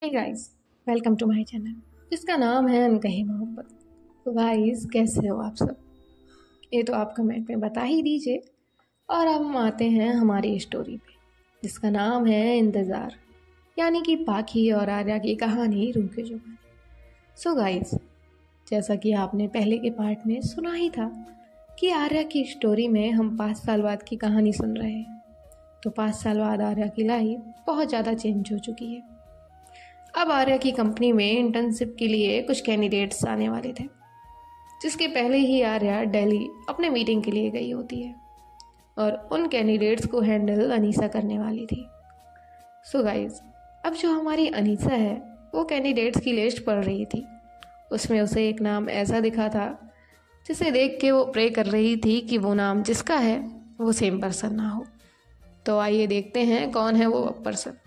Hey guys, welcome to my channel जिसका नाम है अनकही मोहब्बत। तो गाइस, कैसे हो आप सब? ये तो आप कमेंट में बता ही दीजिए। और अब हम आते हैं हमारी स्टोरी पे जिसका नाम है इंतज़ार, यानी कि पाखी और आर्या की कहानी रूह के जुबान। सो गाइस, जैसा कि आपने पहले के पार्ट में सुना ही था कि आर्या की स्टोरी में हम 5 साल बाद की कहानी सुन रहे हैं। तो 5 साल बाद आर्या की लाइफ बहुत ज़्यादा चेंज हो चुकी है। अब आर्या की कंपनी में इंटर्नशिप के लिए कुछ कैंडिडेट्स आने वाले थे, जिसके पहले ही आर्या दिल्ली अपने मीटिंग के लिए गई होती है और उन कैंडिडेट्स को हैंडल अनीसा करने वाली थी। सो गाइज, अब जो हमारी अनीसा है वो कैंडिडेट्स की लिस्ट पढ़ रही थी। उसमें उसे एक नाम ऐसा दिखा था जिसे देख के वो प्रे कर रही थी कि वो नाम जिसका है वो सेम पर्सन ना हो। तो आइए देखते हैं कौन है वो पर्सन।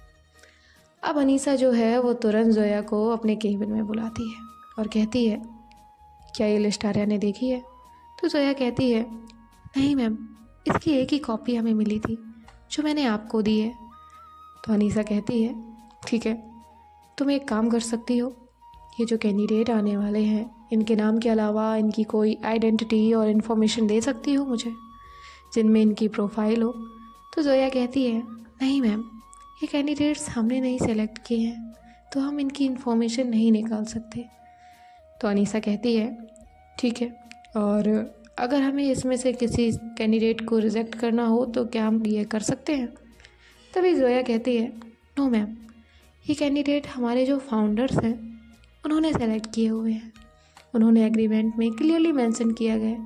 अब अनीसा जो है वो तुरंत जोया को अपने केबिन में बुलाती है और कहती है, क्या ये लिस्ट आर्या ने देखी है? तो जोया कहती है, नहीं मैम, इसकी एक ही कॉपी हमें मिली थी जो मैंने आपको दी है। तो अनीसा कहती है, ठीक है, तुम एक काम कर सकती हो, ये जो कैंडिडेट आने वाले हैं इनके नाम के अलावा इनकी कोई आइडेंटिटी और इन्फॉर्मेशन दे सकती हो मुझे, जिनमें इनकी प्रोफाइल हो। तो जोया कहती है, नहीं मैम, ये कैंडिडेट्स हमने नहीं सेलेक्ट किए हैं तो हम इनकी इन्फॉर्मेशन नहीं निकाल सकते। तो अनीसा कहती है, ठीक है, और अगर हमें इसमें से किसी कैंडिडेट को रिजेक्ट करना हो तो क्या हम ये कर सकते हैं? तभी जोया कहती है, नो मैम, ये कैंडिडेट हमारे जो फाउंडर्स हैं उन्होंने सेलेक्ट किए हुए हैं। उन्होंने एग्रीमेंट में क्लियरली मेंशन किया गया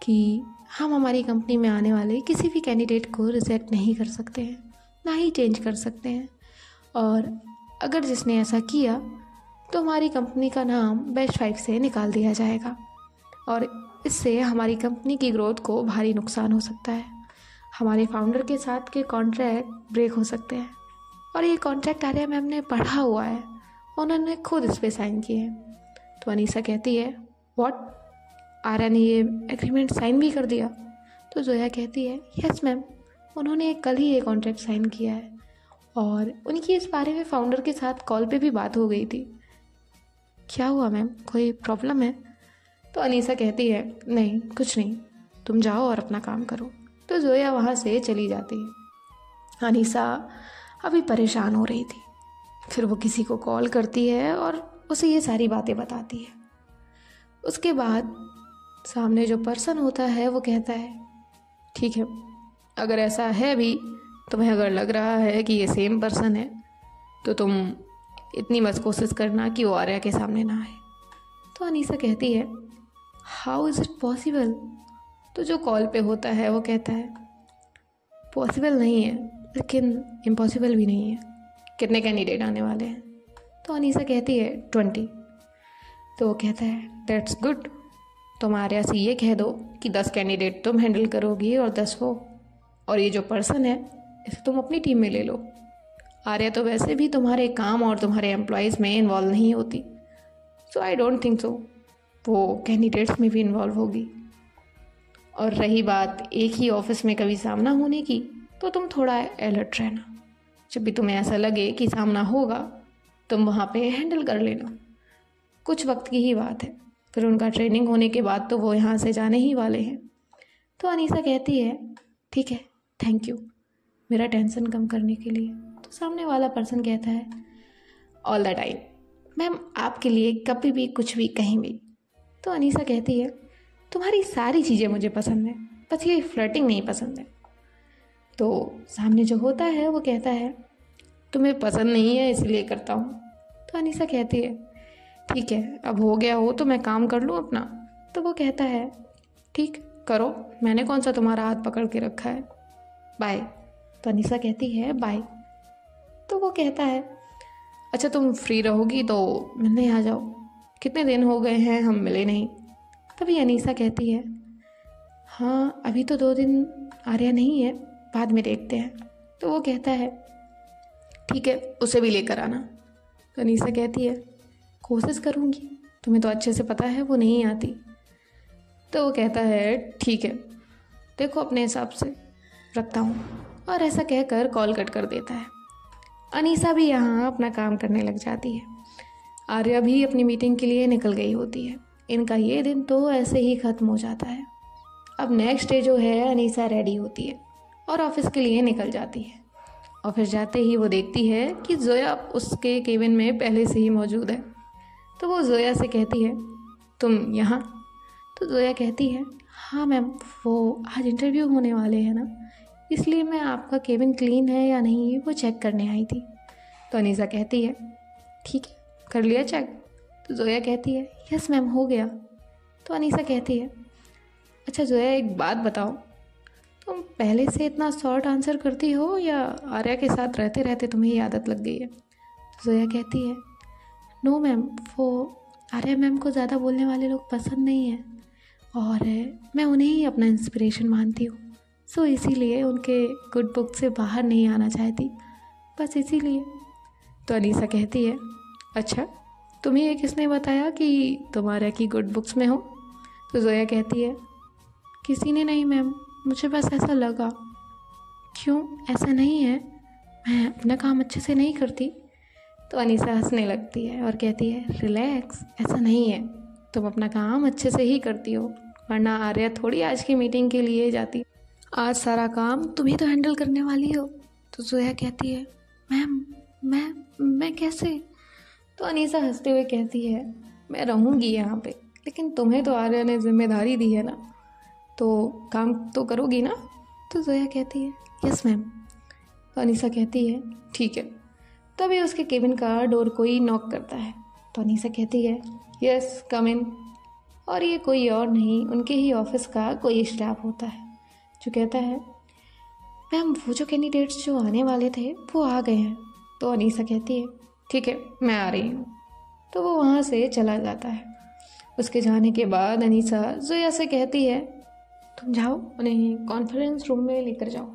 कि हम हमारी कंपनी में आने वाले किसी भी कैंडिडेट को रिजेक्ट नहीं कर सकते हैं, ना ही चेंज कर सकते हैं। और अगर जिसने ऐसा किया तो हमारी कंपनी का नाम बेस्ट 5 से निकाल दिया जाएगा और इससे हमारी कंपनी की ग्रोथ को भारी नुकसान हो सकता है। हमारे फाउंडर के साथ के कॉन्ट्रैक्ट ब्रेक हो सकते हैं और ये कॉन्ट्रैक्ट आर्या मैम ने पढ़ा हुआ है, उन्होंने खुद इस पर साइन किए हैं। तो अनीसा कहती है, व्हाट, आर्या ने ये एग्रीमेंट साइन भी कर दिया? तो जोया कहती है, यस मैम, उन्होंने कल ही ये कॉन्ट्रैक्ट साइन किया है और उनकी इस बारे में फाउंडर के साथ कॉल पे भी बात हो गई थी। क्या हुआ मैम, कोई प्रॉब्लम है? तो अनीसा कहती है, नहीं कुछ नहीं, तुम जाओ और अपना काम करो। तो जोया वहाँ से चली जाती है। अनीसा अभी परेशान हो रही थी। फिर वो किसी को कॉल करती है और उसे ये सारी बातें बताती है। उसके बाद सामने जो पर्सन होता है वो कहता है, ठीक है, अगर ऐसा है भी, तुम्हें अगर लग रहा है कि ये सेम पर्सन है तो तुम इतनी बस कोशिश करना कि वो आर्या के सामने ना आए। तो अनीसा कहती है, हाउ इज़ इट पॉसिबल? तो जो कॉल पे होता है वो कहता है, पॉसिबल नहीं है लेकिन इम्पॉसिबल भी नहीं है। कितने कैंडिडेट आने वाले हैं? तो अनीसा कहती है, 20। तो वो कहता है, दैट्स गुड, तुम आर्या से ये कह दो कि 10 कैंडिडेट तुम हैंडल करोगी और 10 वो, और ये जो पर्सन है इसे तुम अपनी टीम में ले लो। आर्या तो वैसे भी तुम्हारे काम और तुम्हारे एम्प्लॉयज़ में इन्वॉल्व नहीं होती, सो आई डोंट थिंक सो वो कैंडिडेट्स में भी इन्वॉल्व होगी। और रही बात एक ही ऑफिस में कभी सामना होने की, तो तुम थोड़ा अलर्ट रहना। जब भी तुम्हें ऐसा लगे कि सामना होगा तुम वहाँ पे हैंडल कर लेना। कुछ वक्त की ही बात है, फिर उनका ट्रेनिंग होने के बाद तो वो यहाँ से जाने ही वाले हैं। तो अनीसा कहती है, ठीक है, थैंक यू मेरा टेंशन कम करने के लिए। तो सामने वाला पर्सन कहता है, ऑल द टाइम मैम, आपके लिए कभी भी कुछ भी कहीं भी। तो अनीसा कहती है, तुम्हारी सारी चीज़ें मुझे पसंद है, बस ये फ्लर्टिंग नहीं पसंद है। तो सामने जो होता है वो कहता है, तुम्हें पसंद नहीं है इसलिए करता हूँ। तो अनीसा कहती है, ठीक है, अब हो गया हो तो मैं काम कर लूँ अपना। तो वो कहता है, ठीक करो, मैंने कौन सा तुम्हारा हाथ पकड़ के रखा है, बाय। तो अनीसा कहती है, बाय। तो वो कहता है, अच्छा तुम फ्री रहोगी तो मिलने आ जाओ, कितने दिन हो गए हैं हम मिले नहीं। तभी अनीसा कहती है, हाँ अभी तो 2 दिन आर्या नहीं है, बाद में देखते हैं। तो वो कहता है, ठीक है, उसे भी लेकर आना। तो अनीसा कहती है, कोशिश करूँगी, तुम्हें तो अच्छे से पता है वो नहीं आती। तो वो कहता है, ठीक है, देखो अपने हिसाब से, रखता हूँ। और ऐसा कहकर कॉल कट कर देता है। अनीसा भी यहाँ अपना काम करने लग जाती है। आर्या भी अपनी मीटिंग के लिए निकल गई होती है। इनका ये दिन तो ऐसे ही ख़त्म हो जाता है। अब नेक्स्ट डे जो है, अनीसा रेडी होती है और ऑफिस के लिए निकल जाती है। ऑफिस जाते ही वो देखती है कि जोया उसके केबिन में पहले से ही मौजूद है। तो वो जोया से कहती है, तुम यहाँ? तो जोया कहती है, हाँ मैम, वो आज इंटरव्यू होने वाले हैं ना, इसलिए मैं आपका केबिन क्लीन है या नहीं वो चेक करने आई थी। तो अनीसा कहती है, ठीक है, कर लिया चेक? तो जोया कहती है, यस मैम, हो गया। तो अनीसा कहती है, अच्छा जोया, एक बात बताओ, तुम पहले से इतना शॉर्ट आंसर करती हो या आर्या के साथ रहते रहते तुम्हें ये आदत लग गई है? तो जोया कहती है, नो मैम, वो आर्या मैम को ज़्यादा बोलने वाले लोग पसंद नहीं हैं और मैं उन्हें ही अपना इंस्पिरेशन मानती हूँ, सो इसीलिए उनके गुड बुक से बाहर नहीं आना चाहती, बस इसीलिए। तो अनीसा कहती है, अच्छा, तुम्हें ये किसने बताया कि तुम आर्या की गुड बुक्स में हो? तो जोया कहती है, किसी ने नहीं मैम, मुझे बस ऐसा लगा। क्यों, ऐसा नहीं है, मैं अपना काम अच्छे से नहीं करती? तो अनीसा हंसने लगती है और कहती है, रिलैक्स, ऐसा नहीं है, तुम अपना काम अच्छे से ही करती हो, वरना आर्या थोड़ी आज की मीटिंग के लिए जाती, आज सारा काम तुम्हें तो हैंडल करने वाली हो। तो जोया कहती है, मैम मैं कैसे? तो अनीसा हंसते हुए कहती है, मैं रहूँगी यहाँ पे, लेकिन तुम्हें तो आर्या ने जिम्मेदारी दी है ना, तो काम तो करोगी ना? तो जोया कहती है, यस मैम। तो अनीसा कहती है, ठीक है। तभी उसके केबिन का डोर कोई नॉक करता है। तो अनीसा कहती है, यस, कम इन। और ये कोई और नहीं, उनके ही ऑफिस का कोई स्टाफ होता है, जो कहता है, मैम वो जो कैंडिडेट्स जो आने वाले थे वो आ गए हैं। तो अनीसा कहती है, ठीक है, मैं आ रही हूँ। तो वो वहाँ से चला जाता है। उसके जाने के बाद अनीसा जोया से कहती है, तुम जाओ, उन्हें कॉन्फ्रेंस रूम में लेकर जाओ,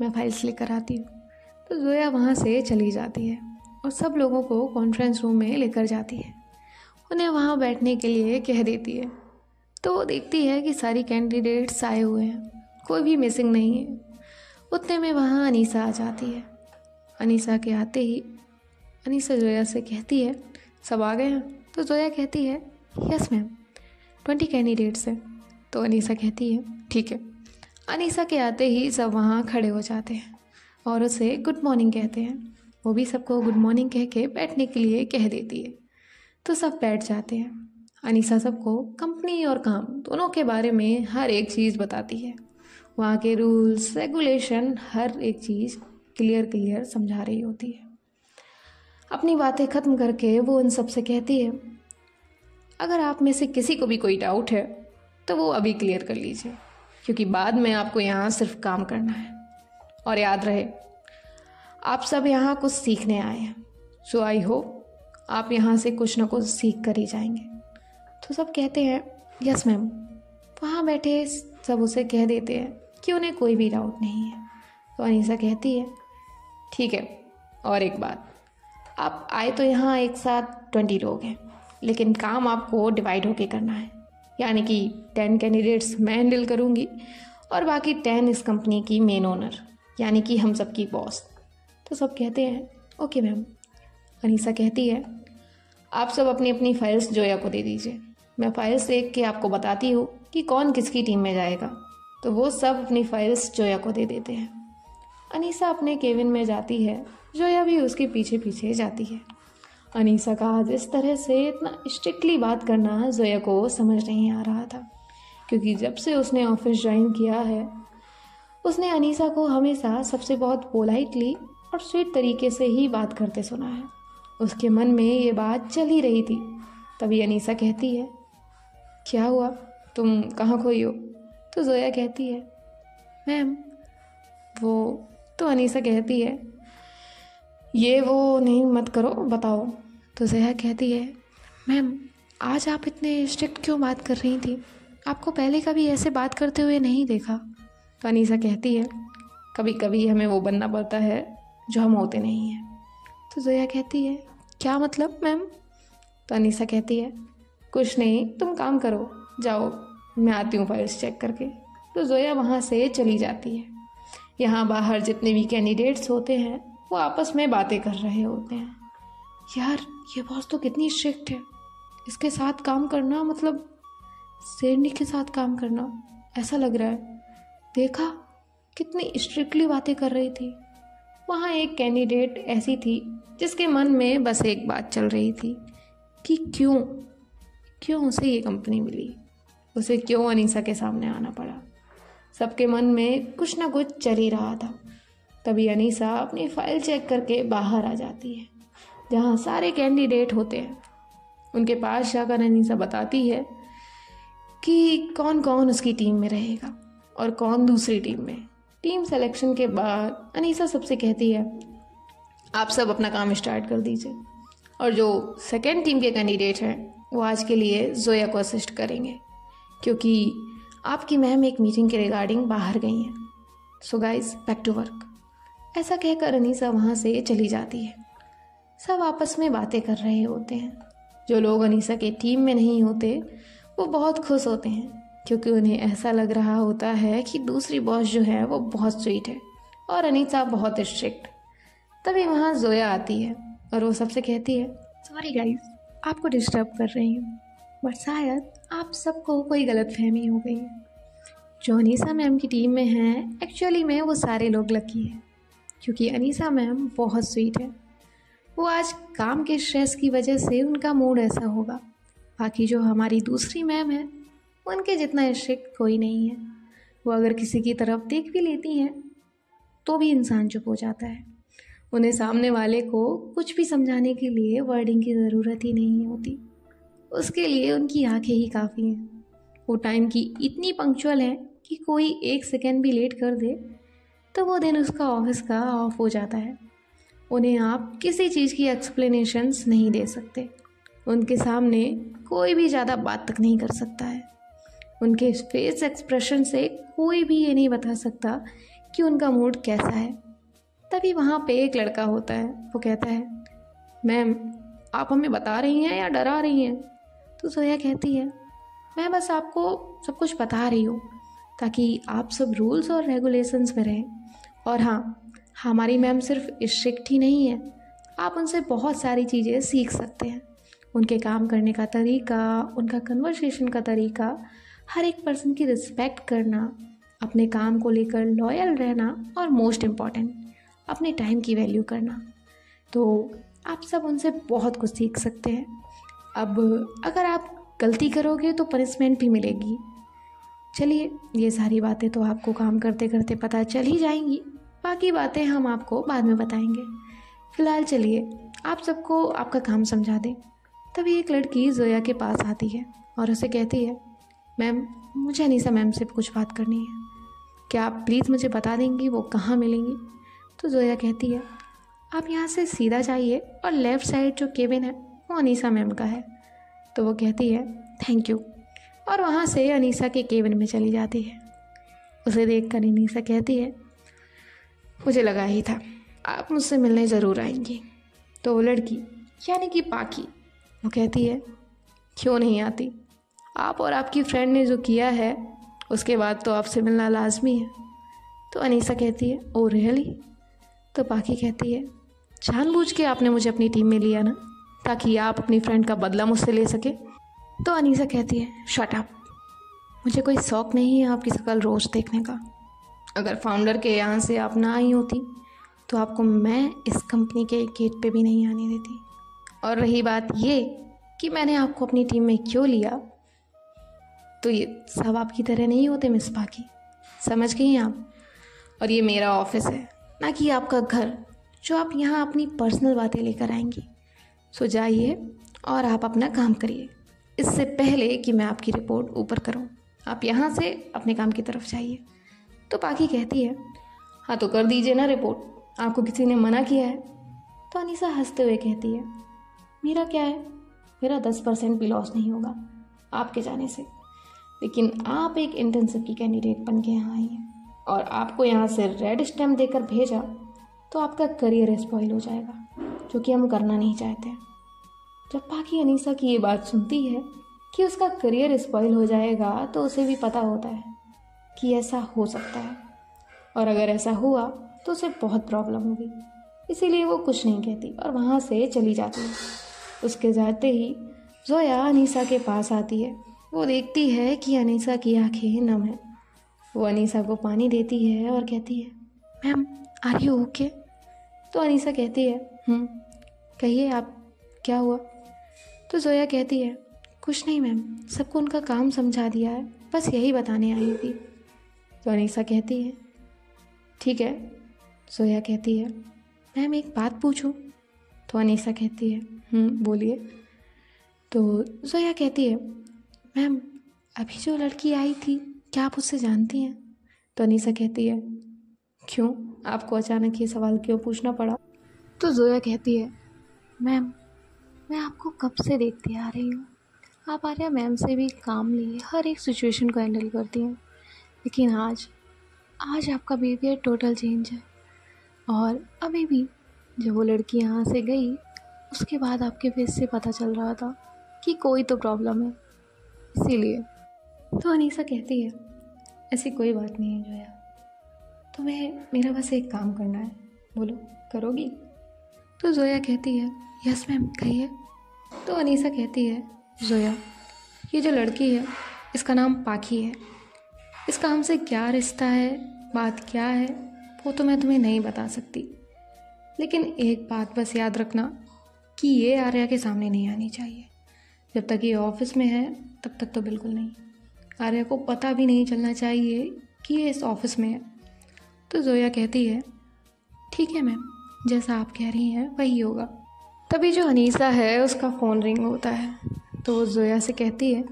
मैं फाइल्स लेकर आती हूँ। तो जोया वहाँ से चली जाती है और सब लोगों को कॉन्फ्रेंस रूम में लेकर जाती है, उन्हें वहाँ बैठने के लिए कह देती है। तो वो देखती है कि सारी कैंडिडेट्स आए हुए हैं, कोई भी मिसिंग नहीं है। उतने में वहाँ अनीसा आ जाती है। अनीसा के आते ही अनीसा जोया से कहती है, सब आ गए हैं? तो जोया कहती है, यस मैम, 20 कैंडिडेट्स हैं। तो अनीसा कहती है, ठीक है। अनीसा के आते ही सब वहाँ खड़े हो जाते हैं और उसे गुड मॉर्निंग कहते हैं। वो भी सबको गुड मॉर्निंग कह के बैठने के लिए कह देती है। तो सब बैठ जाते हैं। अनीसा सबको कंपनी और काम दोनों के बारे में हर एक चीज़ बताती है, वहाँ के रूल्स रेगुलेशन, हर एक चीज़ क्लियर समझा रही होती है। अपनी बातें ख़त्म करके वो उन सब से कहती है, अगर आप में से किसी को भी कोई डाउट है तो वो अभी क्लियर कर लीजिए, क्योंकि बाद में आपको यहाँ सिर्फ काम करना है। और याद रहे, आप सब यहाँ कुछ सीखने आए हैं, सो आई होप आप यहाँ से कुछ ना कुछ सीख कर ही जाएंगे। तो सब कहते हैं, यस मैम। वहाँ बैठे सब उसे कह देते हैं कि उन्हें कोई भी डाउट नहीं है। तो अनीसा कहती है, ठीक है, और एक बात, आप आए तो यहाँ एक साथ 20 लोग हैं, लेकिन काम आपको डिवाइड होके करना है, यानी कि 10 कैंडिडेट्स मैं हैंडल करूँगी और बाकी 10 इस कंपनी की मेन ओनर, यानी कि हम सबकी बॉस। तो सब कहते हैं, ओके मैम। अनीसा कहती है, आप सब अपनी अपनी फाइल्स जोया को दे दीजिए, मैं फाइल्स देख के आपको बताती हूँ कि कौन किसकी टीम में जाएगा। तो वो सब अपनी फाइल्स जोया को दे देते हैं। अनीसा अपने केबिन में जाती है, जोया भी उसके पीछे पीछे जाती है। अनीसा का आज इस तरह से इतना स्ट्रिक्टली बात करना जोया को समझ नहीं आ रहा था, क्योंकि जब से उसने ऑफिस ज्वाइन किया है उसने अनीसा को हमेशा सबसे बहुत पोलाइटली और स्वीट तरीके से ही बात करते सुना है। उसके मन में ये बात चल ही रही थी। तभी अनीसा कहती है, क्या हुआ, तुम कहाँ खोई हो? तो जोया कहती है, मैम वो। तो अनीसा कहती है, ये वो नहीं, मत करो, बताओ। तो जोया कहती है, मैम आज आप इतने स्ट्रिक्ट क्यों बात कर रही थी, आपको पहले कभी ऐसे बात करते हुए नहीं देखा। तो अनीसा कहती है, कभी कभी हमें वो बनना पड़ता है जो हम होते नहीं हैं। तो जोया कहती है, क्या मतलब मैम? तो अनीसा कहती है, कुछ नहीं, तुम काम करो, जाओ, मैं आती हूँ फाइल्स चेक करके। तो जोया वहाँ से चली जाती है। यहाँ बाहर जितने भी कैंडिडेट्स होते हैं वो आपस में बातें कर रहे होते हैं। यार ये बॉस तो कितनी स्ट्रिक्ट है, इसके साथ काम करना मतलब शेरनी के साथ काम करना ऐसा लग रहा है। देखा कितनी स्ट्रिक्टली बातें कर रही थी। वहाँ एक कैंडिडेट ऐसी थी जिसके मन में बस एक बात चल रही थी कि क्यों उसे ये कंपनी मिली, उसे क्यों अनीसा के सामने आना पड़ा। सबके मन में कुछ ना कुछ चल ही रहा था। तभी अनीसा अपनी फाइल चेक करके बाहर आ जाती है जहाँ सारे कैंडिडेट होते हैं। उनके पास जाकर अनीसा बताती है कि कौन कौन उसकी टीम में रहेगा और कौन दूसरी टीम में। टीम सिलेक्शन के बाद अनीसा सबसे कहती है आप सब अपना काम स्टार्ट कर दीजिए, और जो सेकेंड टीम के कैंडिडेट हैं वो आज के लिए जोया को असिस्ट करेंगे क्योंकि आपकी मैम एक मीटिंग के रिगार्डिंग बाहर गई हैं। So guys back to work. ऐसा कहकर अनीसा वहाँ से चली जाती है। सब आपस में बातें कर रहे होते हैं। जो लोग अनीसा के टीम में नहीं होते वो बहुत खुश होते हैं क्योंकि उन्हें ऐसा लग रहा होता है कि दूसरी बॉस जो है वो बहुत स्वीट है और अनीसा बहुत स्ट्रिक्ट। तभी वहाँ जोया आती है और वो सबसे कहती है सॉरी गाइस, आपको डिस्टर्ब कर रही हूँ, बट शायद आप सबको कोई गलतफहमी हो गई है। जो अनीसा मैम की टीम में हैं एक्चुअली में वो सारे लोग लकी हैं क्योंकि अनीसा मैम बहुत स्वीट है। वो आज काम के स्ट्रेस की वजह से उनका मूड ऐसा होगा। बाकी जो हमारी दूसरी मैम है उनके जितना स्ट्रिक्ट कोई नहीं है। वो अगर किसी की तरफ देख भी लेती हैं तो भी इंसान चुप हो जाता है। उन्हें सामने वाले को कुछ भी समझाने के लिए वर्डिंग की ज़रूरत ही नहीं होती, उसके लिए उनकी आंखें ही काफ़ी हैं। वो टाइम की इतनी पंक्चुअल है कि कोई 1 सेकेंड भी लेट कर दे तो वो दिन उसका ऑफिस का ऑफ हो जाता है। उन्हें आप किसी चीज़ की एक्सप्लेनेशंस नहीं दे सकते। उनके सामने कोई भी ज़्यादा बात तक नहीं कर सकता है। उनके फेस एक्सप्रेशन से कोई भी ये नहीं बता सकता कि उनका मूड कैसा है। तभी वहाँ पे एक लड़का होता है। वो कहता है मैम आप हमें बता रही हैं या डरा रही हैं? तो जोया कहती है मैं बस आपको सब कुछ बता रही हूँ ताकि आप सब रूल्स और रेगुलेशंस में रहें। और हाँ, हमारी मैम सिर्फ स्ट्रिक्ट ही नहीं है, आप उनसे बहुत सारी चीज़ें सीख सकते हैं। उनके काम करने का तरीका, उनका कन्वर्सेशन का तरीका, हर एक पर्सन की रिस्पेक्ट करना, अपने काम को लेकर लॉयल रहना और मोस्ट इम्पॉर्टेंट अपने टाइम की वैल्यू करना। तो आप सब उनसे बहुत कुछ सीख सकते हैं। अब अगर आप गलती करोगे तो पनिशमेंट भी मिलेगी। चलिए ये सारी बातें तो आपको काम करते करते पता चल ही जाएंगी, बाकी बातें हम आपको बाद में बताएंगे। फ़िलहाल चलिए आप सबको आपका काम समझा दें। तभी एक लड़की जोया के पास आती है और उसे कहती है मैम मुझे अनीसा मैम से कुछ बात करनी है, क्या आप प्लीज़ मुझे बता देंगी वो कहाँ मिलेंगी? तो जोया कहती है आप यहाँ से सीधा जाइए और लेफ़्ट साइड जो केबिन है वो अनीसा मैम का है। तो वो कहती है थैंक यू और वहाँ से अनीसा के केबिन में चली जाती है। उसे देखकर अनीसा कहती है मुझे लगा ही था आप मुझसे मिलने ज़रूर आएंगी। तो वो लड़की यानी कि पाकी वो कहती है क्यों नहीं आती, आप और आपकी फ्रेंड ने जो किया है उसके बाद तो आपसे मिलना लाजमी है। तो अनीसा कहती है ओ रियली? तो पाकी कहती है जानबूझ के आपने मुझे अपनी टीम में लिया ना ताकि आप अपनी फ्रेंड का बदला मुझसे ले सके। तो अनीसा कहती है शट अप, मुझे कोई शौक़ नहीं है आपकी शक्ल रोज़ देखने का। अगर फाउंडर के यहाँ से आप ना आई होती तो आपको मैं इस कंपनी के गेट पे भी नहीं आने देती। और रही बात ये कि मैंने आपको अपनी टीम में क्यों लिया, तो ये सब आपकी तरह नहीं होते मिस पाकी, समझ गई आप? और ये मेरा ऑफिस है ना कि आपका घर जो आप यहाँ अपनी पर्सनल बातें लेकर आएंगी। सो जाइए और आप अपना काम करिए इससे पहले कि मैं आपकी रिपोर्ट ऊपर करूँ। आप यहाँ से अपने काम की तरफ जाइए। तो पाकी कहती है हाँ तो कर दीजिए ना रिपोर्ट, आपको किसी ने मना किया है? तो अनीसा हंसते हुए कहती है मेरा क्या है, मेरा 10% भी लॉस नहीं होगा आपके जाने से, लेकिन आप एक इंटर्नशिप की कैंडिडेट बन के यहाँ आई हैं और आपको यहाँ से रेड स्टैम्प देकर भेजा तो आपका करियर स्पॉइल हो जाएगा जो कि हम करना नहीं चाहते। जब पाकी अनीसा की ये बात सुनती है कि उसका करियर स्पॉइल हो जाएगा तो उसे भी पता होता है कि ऐसा हो सकता है और अगर ऐसा हुआ तो उसे बहुत प्रॉब्लम होगी। इसीलिए वो कुछ नहीं कहती और वहाँ से चली जाती है। उसके जाते ही जोया अनीसा के पास आती है। वो देखती है कि अनीसा की आंखें नम है। वो अनीसा को पानी देती है और कहती है, मैम आर यू ओके? तो अनीसा कहती है, कहिए आप, क्या हुआ? तो जोया कहती है, कुछ नहीं मैम, सबको उनका काम समझा दिया है, बस यही बताने आई थी। तो अनीसा कहती है, ठीक है। जोया कहती है, मैम एक बात पूछूं? तो अनीसा कहती है, बोलिए। तो जोया कहती है, मैम अभी जो लड़की आई थी, क्या आप उससे जानती हैं? तो अनीसा कहती है, क्यों, आपको अचानक ये सवाल क्यों पूछना पड़ा? तो जोया कहती है, मैम मैं आपको कब से देखती आ रही हूँ, आप आर्या मैम से भी काम लिए हर एक सिचुएशन को हैंडल करती हैं, लेकिन आज आपका बिहेवियर टोटल चेंज है। और अभी भी जब वो लड़की यहाँ से गई, उसके बाद आपके फेस से पता चल रहा था कि कोई तो प्रॉब्लम है, इसीलिए। तो अनीसा कहती है, ऐसी कोई बात नहीं है जोया, तुम्हें मेरा बस एक काम करना है, बोलो करोगी? तो जोया कहती है, यस मैम कहिए। तो अनीसा कहती है, जोया ये जो लड़की है इसका नाम पाखी है, इसका हमसे क्या रिश्ता है, बात क्या है, वो तो मैं तुम्हें नहीं बता सकती, लेकिन एक बात बस याद रखना कि ये आर्या के सामने नहीं आनी चाहिए। जब तक ये ऑफिस में है तब तक तो बिल्कुल नहीं, आर्या को पता भी नहीं चलना चाहिए कि ये इस ऑफिस में है। तो जोया कहती है, ठीक है मैम, जैसा आप कह रही हैं वही होगा। तभी जो अनीसा है उसका फ़ोन रिंग होता है, तो वो जोया से कहती है,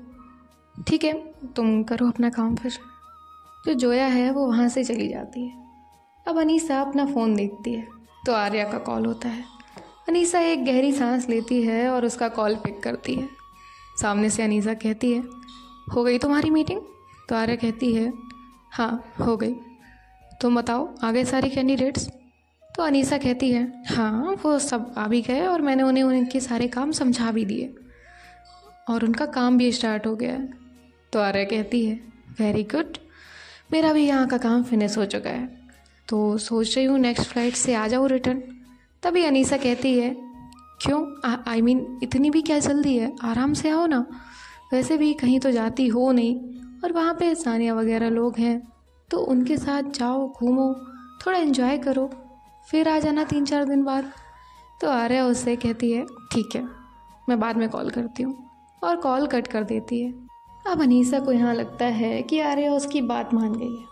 ठीक है तुम करो अपना काम फिर। जो जोया है वो वहाँ से चली जाती है। अब अनीसा अपना फ़ोन देखती है तो आर्या का कॉल होता है। अनीसा एक गहरी सांस लेती है और उसका कॉल पिक करती है। सामने से अनीसा कहती है, हो गई तुम्हारी मीटिंग? तो आर्या कहती है, हाँ हो गई। तुम बताओ आ गए सारे कैंडिडेट्स? तो अनीसा कहती है, हाँ वो सब आ भी गए और मैंने उन्हें उनके सारे काम समझा भी दिए और उनका काम भी स्टार्ट हो गया है। तो आर्या कहती है, वेरी गुड, मेरा भी यहाँ का काम फिनिश हो चुका है, तो सोच रही हूँ नेक्स्ट फ्लाइट से आ जाऊँ रिटर्न। तभी अनीसा कहती है, क्यों, आई मीन इतनी भी क्या जल्दी है, आराम से आओ ना, वैसे भी कहीं तो जाती हो नहीं और वहाँ पे सानिया वगैरह लोग हैं, तो उनके साथ जाओ, घूमो, थोड़ा एंजॉय करो, फिर आ जाना 3-4 दिन बाद। तो आर्या उससे कहती है, ठीक है मैं बाद में कॉल करती हूँ, और कॉल कट कर देती है। अब अनीसा को यहाँ लगता है कि आर्या उसकी बात मान गई है,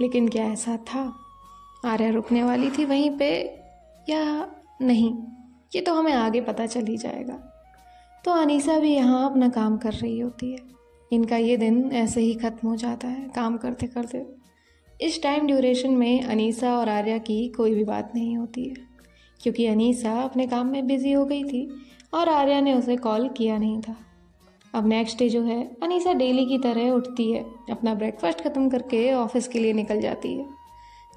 लेकिन क्या ऐसा था? आर्या रुकने वाली थी वहीं पे या नहीं, ये तो हमें आगे पता चल ही जाएगा। तो अनीसा भी यहाँ अपना काम कर रही होती है। इनका ये दिन ऐसे ही ख़त्म हो जाता है काम करते करते। इस टाइम ड्यूरेशन में अनीसा और आर्या की कोई भी बात नहीं होती है, क्योंकि अनीसा अपने काम में बिज़ी हो गई थी और आर्या ने उसे कॉल किया नहीं था। अब नेक्स्ट डे जो है, अनीसा डेली की तरह उठती है, अपना ब्रेकफास्ट ख़त्म करके ऑफिस के लिए निकल जाती है।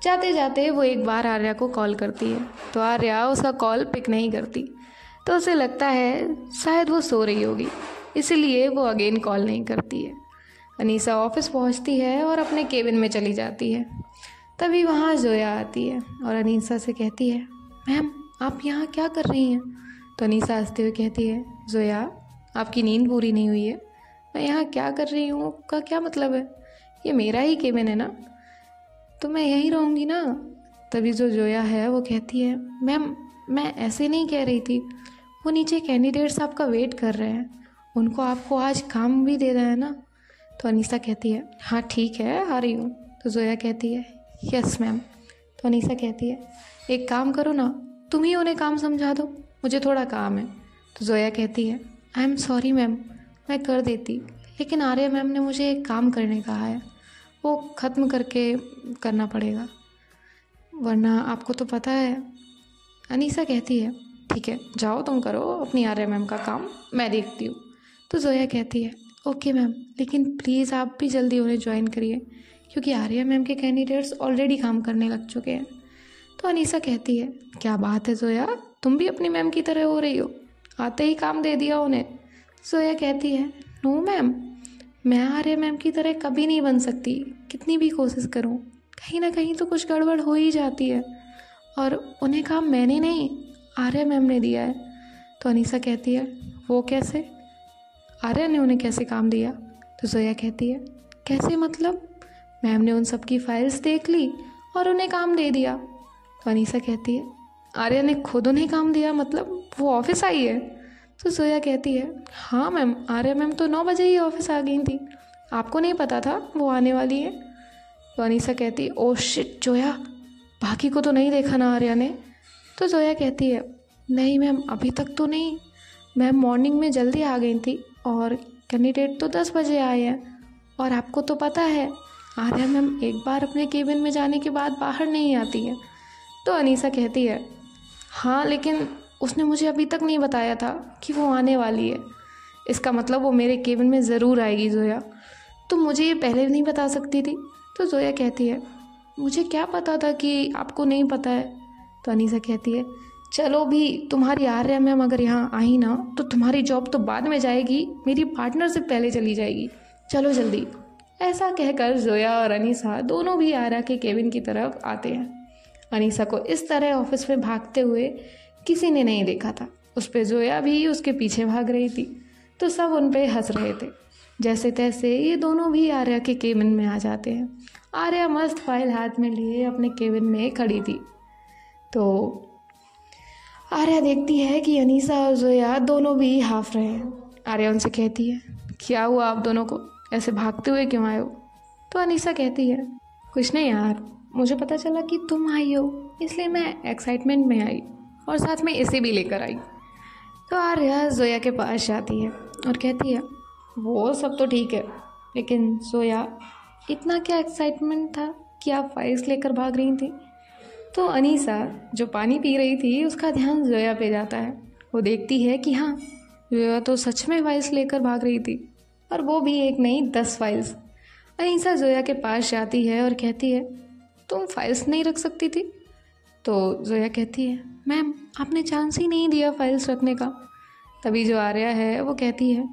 जाते जाते वो एक बार आर्या को कॉल करती है, तो आर्या उसका कॉल पिक नहीं करती, तो उसे लगता है शायद वो सो रही होगी, इसीलिए वो अगेन कॉल नहीं करती है। अनीसा ऑफिस पहुंचती है और अपने केबिन में चली जाती है। तभी वहाँ जोया आती है और अनीसा से कहती है, मैम आप यहाँ क्या कर रही हैं? तो अनीसा हंसते हुए कहती है, जोया आपकी नींद पूरी नहीं हुई है, मैं यहाँ क्या कर रही हूँ का क्या मतलब है, ये मेरा ही केबिन है ना, तो मैं यहीं रहूँगी ना। तभी जो जोया है वो कहती है, मैम मैं ऐसे नहीं कह रही थी, वो नीचे कैंडिडेट्स आपका वेट कर रहे हैं, उनको आपको आज काम भी दे रहा है ना। तो अनीसा कहती है, हाँ ठीक है आ रही हूँ। तो जोया कहती है, यस मैम। तो अनीसा कहती है, एक काम करो ना, तुम ही उन्हें काम समझा दो, मुझे थोड़ा काम है। तो जोया कहती है, आई एम सॉरी मैम, मैं कर देती, लेकिन आर्या मैम ने मुझे एक काम करने कहा है, वो ख़त्म करके करना पड़ेगा, वरना आपको तो पता है। अनीसा कहती है, ठीक है जाओ तुम करो अपनी आर्या मैम का काम, मैं देखती हूँ। तो जोया कहती है, ओके मैम, लेकिन प्लीज़ आप भी जल्दी उन्हें ज्वाइन करिए, क्योंकि आर्या मैम के कैंडिडेट्स ऑलरेडी काम करने लग चुके हैं। तो अनीसा कहती है, क्या बात है जोया, तुम भी अपनी मैम की तरह हो रही हो, आते ही काम दे दिया उन्हें। जोया कहती है, नो मैम, मैं आर्या मैम की तरह कभी नहीं बन सकती, कितनी भी कोशिश करूँ, कहीं ना कहीं तो कुछ गड़बड़ हो ही जाती है, और उन्हें काम मैंने नहीं, आर्या मैम ने दिया है। तो अनीसा कहती है वो कैसे, आर्या ने उन्हें कैसे काम दिया। तो जोया कहती है कैसे मतलब, मैम ने उन सब की फाइल्स देख ली और उन्हें काम दे दिया। तो अनीसा कहती है आर्या ने खुद उन्हें काम दिया, मतलब वो ऑफिस आई है। तो जोया कहती है हाँ मैम, आर्या मैम तो 9 बजे ही ऑफिस आ गई थी, आपको नहीं पता था वो आने वाली है। तो अनीसा कहती है ओ शिट जोया, बाकी को तो नहीं देखा ना आर्या ने। तो जोया कहती है नहीं मैम अभी तक तो नहीं, मैम मॉर्निंग में जल्दी आ गई थी और कैंडिडेट तो 10 बजे आए हैं, और आपको तो पता है आर्या मैम एक बार अपने केबिन में जाने के बाद बाहर नहीं आती है। तो अनीसा कहती है हाँ लेकिन उसने मुझे अभी तक नहीं बताया था कि वो आने वाली है, इसका मतलब वो मेरे केबिन में ज़रूर आएगी जोया, तो मुझे ये पहले नहीं बता सकती थी। तो जोया कहती है मुझे क्या पता था कि आपको नहीं पता है। तो अनीसा कहती है चलो भी, तुम्हारी आर्या मैम अगर यहाँ आई ना तो तुम्हारी जॉब तो बाद में जाएगी, मेरी पार्टनर से पहले चली जाएगी, चलो जल्दी। ऐसा कहकर जोया और अनीसा दोनों भी आर्या के केबिन की तरफ आते हैं। अनीसा को इस तरह ऑफिस में भागते हुए किसी ने नहीं देखा था, उस पे जोया भी उसके पीछे भाग रही थी, तो सब उन पे हंस रहे थे। जैसे तैसे ये दोनों भी आर्या के केबिन में आ जाते हैं। आर्या मस्त फाइल हाथ में लिए अपने केबिन में खड़ी थी। तो आर्या देखती है कि अनीसा और जोया दोनों भी हाफ रहे हैं। आर्या उनसे कहती है क्या हुआ आप दोनों को, ऐसे भागते हुए क्यों आए हो। तो अनीसा कहती है कुछ नहीं यार, मुझे पता चला कि तुम आई हो इसलिए मैं एक्साइटमेंट में आई और साथ में इसे भी लेकर आई। तो आर्या जोया के पास जाती है और कहती है वो सब तो ठीक है, लेकिन जोया इतना क्या एक्साइटमेंट था कि आप फाइल्स लेकर भाग रही थी। तो अनीसा जो पानी पी रही थी उसका ध्यान जोया पे जाता है। वो देखती है कि हाँ जोया तो सच में फाइल्स लेकर भाग रही थी, और वो भी एक नहीं 10 फाइल्स। अनीसा जोया के पास जाती है और कहती है तुम फाइल्स नहीं रख सकती थी। तो जोया कहती है मैम आपने चांस ही नहीं दिया फाइल्स रखने का। तभी जो आर्या है वो कहती है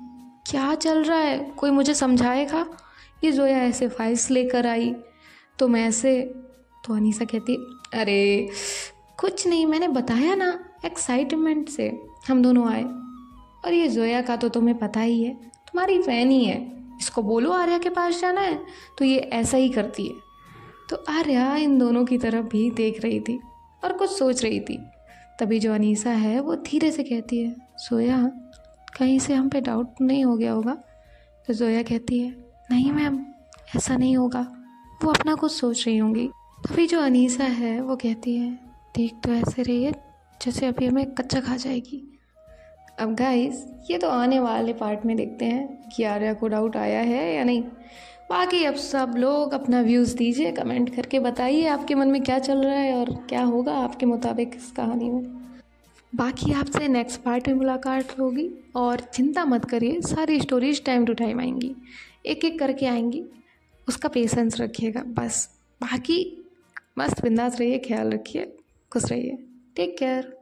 क्या चल रहा है, कोई मुझे समझाएगा, ये जोया ऐसे फाइल्स लेकर आई तो मैं ऐसे। तो अनीसा कहती अरे कुछ नहीं, मैंने बताया ना एक्साइटमेंट से हम दोनों आए, और ये जोया का तो तुम्हें पता ही है, तुम्हारी फैन ही है, इसको बोलो आर्या के पास जाना है तो ये ऐसा ही करती है। तो आर्या इन दोनों की तरफ भी देख रही थी और कुछ सोच रही थी। तभी जो अनीसा है वो धीरे से कहती है जोया कहीं से हम पे डाउट नहीं हो गया होगा। तो जोया कहती है नहीं मैम ऐसा नहीं होगा, वो अपना कुछ सोच रही होंगी। तभी जो अनीसा है वो कहती है देख तो ऐसे रही है जैसे अभी हमें कच्चा खा जाएगी। अब गाइस ये तो आने वाले पार्ट में देखते हैं कि आर्या को डाउट आया है या नहीं। बाकी अब सब लोग अपना व्यूज़ दीजिए, कमेंट करके बताइए आपके मन में क्या चल रहा है और क्या होगा आपके मुताबिक इस कहानी में। बाकी आपसे नेक्स्ट पार्ट में मुलाकात होगी, और चिंता मत करिए सारी स्टोरीज टाइम टू टाइम आएंगी, एक एक करके आएंगी, उसका पेशेंस रखिएगा बस। बाकी मस्त बिंदास रहिए, ख्याल रखिए, खुश रहिए, टेक केयर।